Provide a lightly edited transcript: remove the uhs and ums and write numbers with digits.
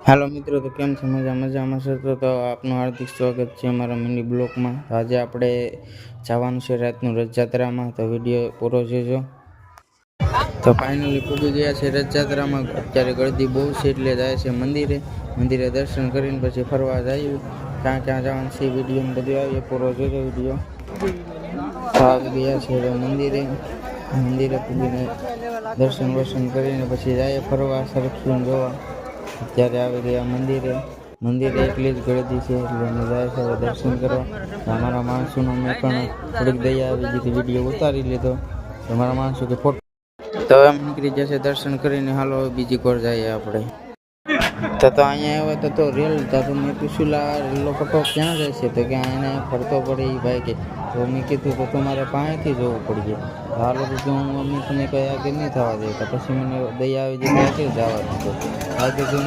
Hello મિત્રો, તો કેમ છે? મજામાં છે? તો આપનું હાર્દિક સ્વાગત છે અમારા મિની બ્લોગમાં. આજે આપણે જવાનું છે રાતનું રથયાત્રામાં, તો વિડીયો પૂરો જોજો. તો ફાઇનલી પૂગી ગયા છે રથયાત્રામાં. અત્યારે ગળદી બહુ છે એટલે જાય છે મંદિરે દર્શન કરીને પછી ફરવા જાય. ક્યાં ક્યાં જવાનું છે વિડીયો બધું આવીએ, પૂરો જોજો વિડીયો. તો આવી ગયા છે મંદિરે પૂગીને દર્શન કરીને પછી જાય ફરવા, સરખીને જોવા. અત્યારે આવી ગયા મંદિરે એટલી જ ગળદી છે એટલે અમે જાય છે દર્શન કરવા. અમારા માણસોનો મેં પણ થોડીક દયા આવી ગઈ, વિડીયો ઉતારી લીધો. અમારા માણસો કે ફોટો, તો એમ નીકળી જશે દર્શન કરીને. હાલો બીજી કોર જઈએ આપણે. તો અહીંયા આવ્યા તો રેલ તો મેં પૂછ્યું રેલો ફોટો ક્યાં જાય છે, તો કે એને ફરતો પડે એ ભાઈ કે. તો મેં કીધું તો તમારે પાસેથી જોવું પડશે. હાલો તો હું અમે તમે કહ્યા કે નહીં થવા દે, તો પછી મને દયા આવી જતી જવા દીધો.